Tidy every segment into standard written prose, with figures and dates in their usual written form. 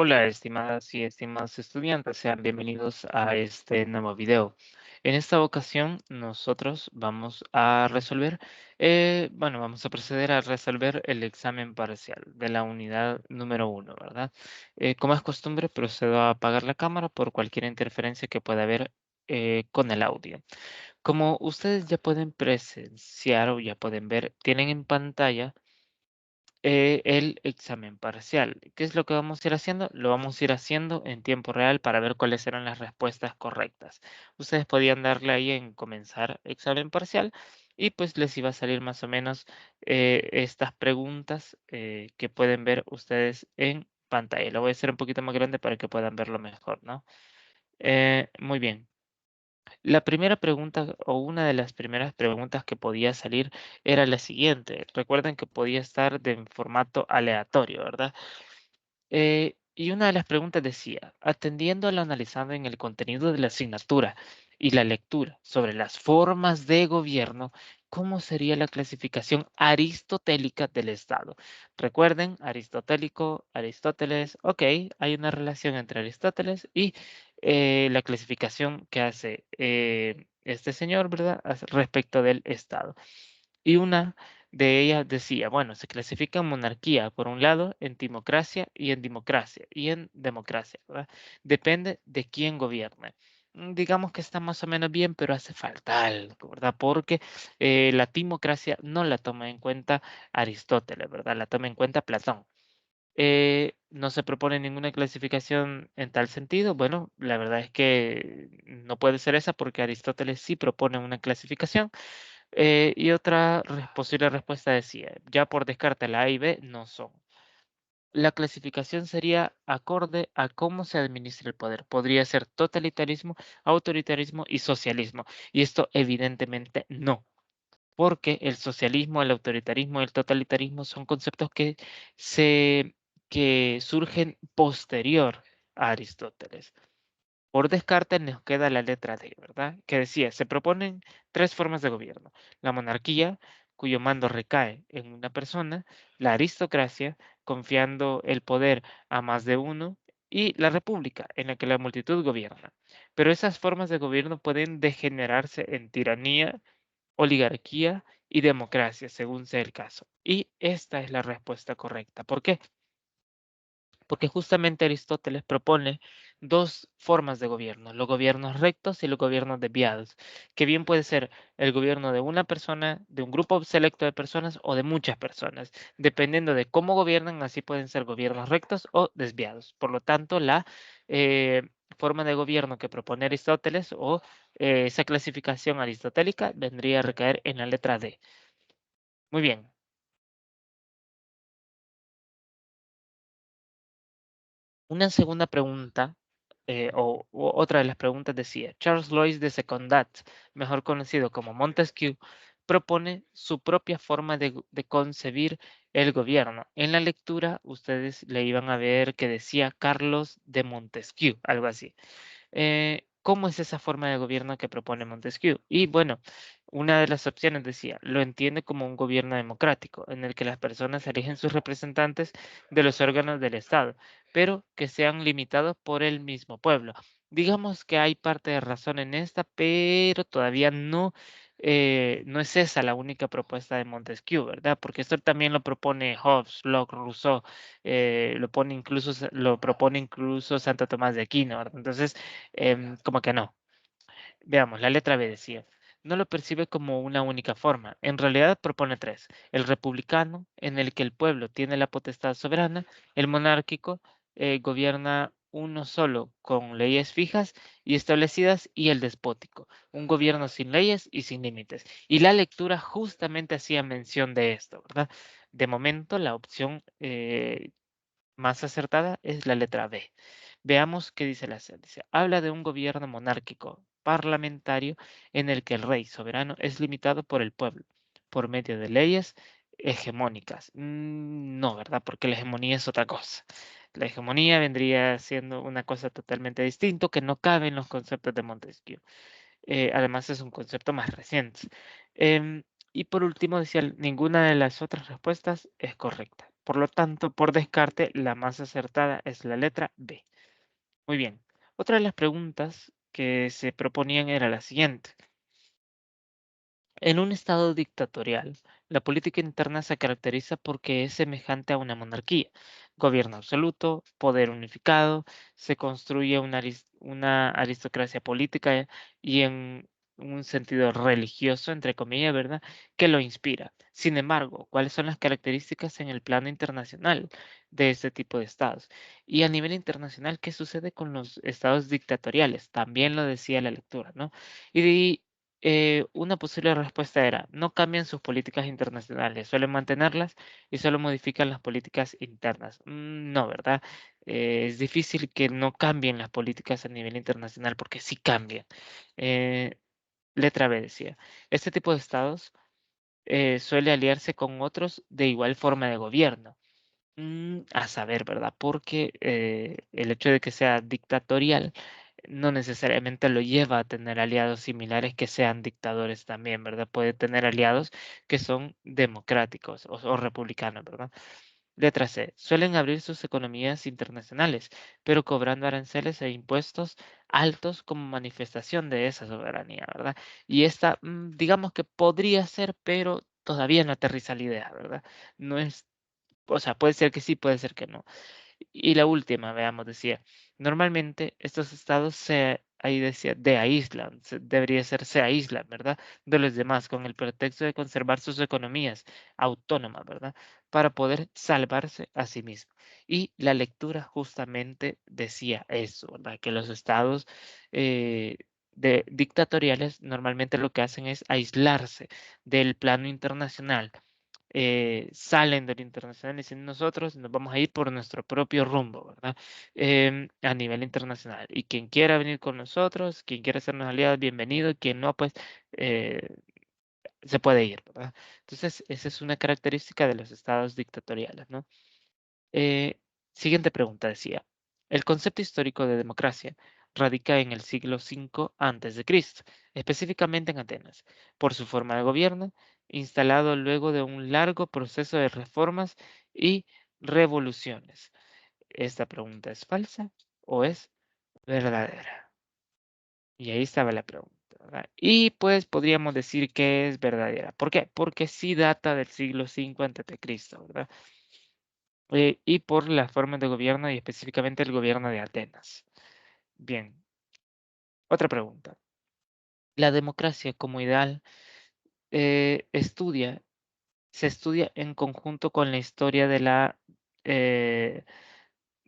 Hola, estimadas y estimados estudiantes, sean bienvenidos a este nuevo video. En esta ocasión, nosotros vamos a vamos a proceder a resolver el examen parcial de la unidad número 1, ¿verdad? Como es costumbre, procedo a apagar la cámara por cualquier interferencia que pueda haber con el audio. Como ustedes ya pueden presenciar o ya pueden ver, tienen en pantalla el examen parcial. ¿Qué es lo que vamos a ir haciendo? Lo vamos a ir haciendo en tiempo real para ver cuáles eran las respuestas correctas. Ustedes podían darle ahí en comenzar examen parcial y pues les iba a salir más o menos estas preguntas que pueden ver ustedes en pantalla. Lo voy a hacer un poquito más grande para que puedan verlo mejor, ¿no? Muy bien. La primera pregunta o una de las primeras preguntas que podía salir era la siguiente. Recuerden que podía estar de en formato aleatorio, ¿verdad? Y una de las preguntas decía, atendiendo a lo analizado en el contenido de la asignatura y la lectura sobre las formas de gobierno, ¿cómo sería la clasificación aristotélica del Estado? Recuerden, aristotélico, Aristóteles, ok, hay una relación entre Aristóteles y la clasificación que hace este señor, ¿verdad? Respecto del Estado. Y una de ellas decía, bueno, se clasifica en monarquía, por un lado, en timocracia y en democracia, ¿verdad? Depende de quién gobierne. Digamos que está más o menos bien, pero hace falta algo, ¿verdad? Porque la timocracia no la toma en cuenta Aristóteles, ¿verdad? La toma en cuenta Platón. No se propone ninguna clasificación en tal sentido. Bueno, la verdad es que no puede ser esa porque Aristóteles sí propone una clasificación. Y otra posible respuesta decía, ya por descarte la A y B no son. La clasificación sería acorde a cómo se administra el poder. Podría ser totalitarismo, autoritarismo y socialismo. Y esto evidentemente no, porque el socialismo, el autoritarismo y el totalitarismo son conceptos se, que surgen posterior a Aristóteles. Por descarte nos queda la letra D, ¿verdad? Que decía, se proponen tres formas de gobierno. La monarquía, cuyo mando recae en una persona, la aristocracia, confiando el poder a más de uno, y la república, en la que la multitud gobierna. Pero esas formas de gobierno pueden degenerarse en tiranía, oligarquía y democracia, según sea el caso. Y esta es la respuesta correcta. ¿Por qué? Porque justamente Aristóteles propone dos formas de gobierno, los gobiernos rectos y los gobiernos desviados, que bien puede ser el gobierno de una persona, de un grupo selecto de personas o de muchas personas. Dependiendo de cómo gobiernan, así pueden ser gobiernos rectos o desviados. Por lo tanto, la eh, forma de gobierno que propone Aristóteles o esa clasificación aristotélica vendría a recaer en la letra D. Muy bien. Una segunda pregunta, o otra de las preguntas decía, Charles Lois de Secondat, mejor conocido como Montesquieu, propone su propia forma de concebir el gobierno. En la lectura, ustedes le iban a ver que decía Carlos de Montesquieu, algo así. ¿Cómo es esa forma de gobierno que propone Montesquieu? Y bueno, una de las opciones decía, lo entiende como un gobierno democrático, en el que las personas eligen sus representantes de los órganos del Estado, pero que sean limitados por el mismo pueblo. Digamos que hay parte de razón en esta, pero todavía no es esa la única propuesta de Montesquieu, ¿verdad? Porque esto también lo propone Hobbes, Locke, Rousseau, lo propone incluso Santo Tomás de Aquino, ¿verdad? Entonces, como que no. Veamos, la letra B decía, no lo percibe como una única forma. En realidad propone tres. El republicano, en el que el pueblo tiene la potestad soberana. El monárquico, gobierna uno solo con leyes fijas y establecidas. Y el despótico, un gobierno sin leyes y sin límites. Y la lectura justamente hacía mención de esto, ¿verdad? De momento, la opción más acertada es la letra B. Veamos qué dice la C. Dice, habla de un gobierno monárquico parlamentario en el que el rey soberano es limitado por el pueblo por medio de leyes hegemónicas. No, ¿verdad? Porque la hegemonía es otra cosa. La hegemonía vendría siendo una cosa totalmente distinta que no cabe en los conceptos de Montesquieu. Además, es un concepto más reciente. Em, y por último, decía, ninguna de las otras respuestas es correcta. Por lo tanto, por descarte, la más acertada es la letra B. Muy bien. Otra de las preguntas que se proponían era la siguiente. En un estado dictatorial, la política interna se caracteriza porque es semejante a una monarquía. Gobierno absoluto, poder unificado, se construye una aristocracia política y en un sentido religioso, entre comillas, ¿verdad?, que lo inspira. Sin embargo, ¿cuáles son las características en el plano internacional de este tipo de estados? Y a nivel internacional, ¿qué sucede con los estados dictatoriales? También lo decía la lectura, ¿no? Y una posible respuesta era, no cambian sus políticas internacionales, suelen mantenerlas y solo modifican las políticas internas. No, ¿verdad? Es difícil que no cambien las políticas a nivel internacional porque sí cambian. Eh, letra B decía, este tipo de estados suele aliarse con otros de igual forma de gobierno. A saber, ¿verdad? Porque el hecho de que sea dictatorial no necesariamente lo lleva a tener aliados similares que sean dictadores también, ¿verdad? Puede tener aliados que son democráticos o republicanos, ¿verdad? Letra C. Suelen abrir sus economías internacionales, pero cobrando aranceles e impuestos altos como manifestación de esa soberanía, ¿verdad? Y esta, digamos que podría ser, pero todavía no aterriza la idea, ¿verdad? No es, o sea, puede ser que sí, puede ser que no. Y la última, veamos, decía, normalmente estos estados ahí decía, de aíslan, debería ser se aíslan, ¿verdad? De los demás, con el pretexto de conservar sus economías autónomas, ¿verdad? Para poder salvarse a sí mismos. Y la lectura justamente decía eso, ¿verdad? Que los estados eh, dictatoriales normalmente lo que hacen es aislarse del plano internacional, salen del internacional y dicen nosotros nos vamos a ir por nuestro propio rumbo, ¿verdad? A nivel internacional. Y quien quiera venir con nosotros, quien quiera sernos aliados, bienvenido, quien no, pues eh, se puede ir, ¿verdad? Entonces, esa es una característica de los estados dictatoriales, ¿no? Eh, siguiente pregunta decía, el concepto histórico de democracia radica en el siglo V antes de Cristo, específicamente en Atenas, por su forma de gobierno, instalado luego de un largo proceso de reformas y revoluciones. ¿Esta pregunta es falsa o es verdadera? Y ahí estaba la pregunta, ¿verdad? Y pues podríamos decir que es verdadera. ¿Por qué? Porque sí data del siglo V antes de Cristo, ¿verdad? Y por las formas de gobierno y específicamente el gobierno de Atenas. Bien, otra pregunta. La democracia como ideal se estudia en conjunto con la historia eh,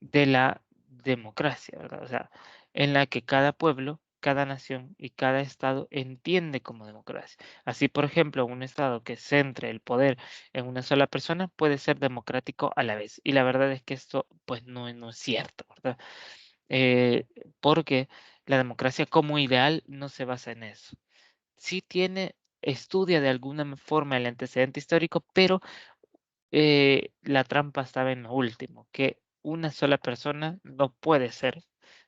de la democracia, ¿verdad? O sea, en la que cada pueblo, cada nación y cada estado entiende como democracia. Así, por ejemplo, un estado que centre el poder en una sola persona puede ser democrático a la vez. Y la verdad es que esto, pues, no es cierto, ¿verdad? Eh, porque la democracia como ideal no se basa en eso. Sí estudia de alguna forma el antecedente histórico, pero la trampa estaba en lo último, que una sola persona no puede ser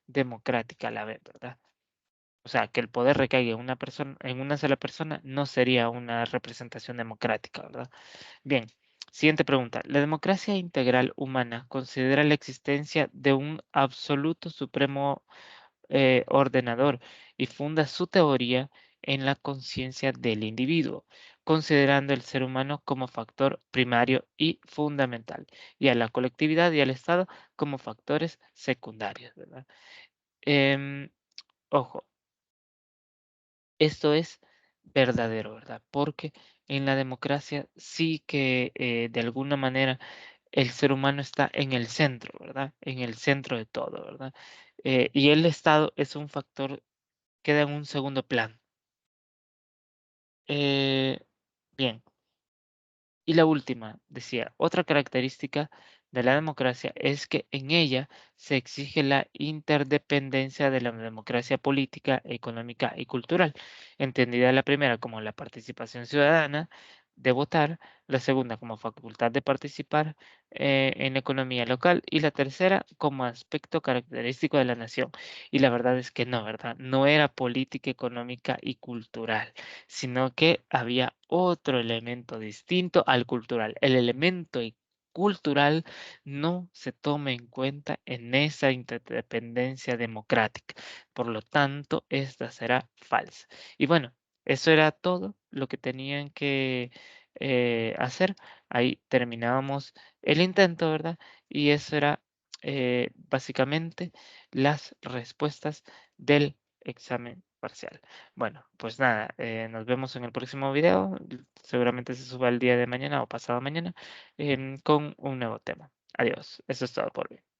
democrática a la vez, ¿verdad? O sea, que el poder recaiga en una persona, en una sola persona, no sería una representación democrática, ¿verdad? Bien, siguiente pregunta. ¿La democracia integral humana considera la existencia de un absoluto supremo ordenador y funda su teoría en la conciencia del individuo, considerando el ser humano como factor primario y fundamental, y a la colectividad y al Estado como factores secundarios, ¿verdad? Em, ojo, esto es verdadero, ¿verdad? Porque en la democracia sí que de alguna manera el ser humano está en el centro, ¿verdad? En el centro de todo, ¿verdad? Y el Estado es un factor, queda en un segundo plano. Eh, bien, y la última, decía, otra característica de la democracia es que en ella se exige la interdependencia de la democracia política, económica y cultural, entendida la primera como la participación ciudadana de votar, la segunda como facultad de participar en la economía local y la tercera como aspecto característico de la nación. Y la verdad es que no, ¿verdad? No era política, económica y cultural, sino que había otro elemento distinto al cultural, el elemento cultural no se tome en cuenta en esa interdependencia democrática. Por lo tanto, esta será falsa. Y bueno, eso era todo lo que tenían que hacer. Ahí terminábamos el intento, ¿verdad? Y eso era básicamente las respuestas del examen parcial. Bueno, pues nada, nos vemos en el próximo video. Seguramente se suba el día de mañana o pasado mañana con un nuevo tema. Adiós. Eso es todo por hoy.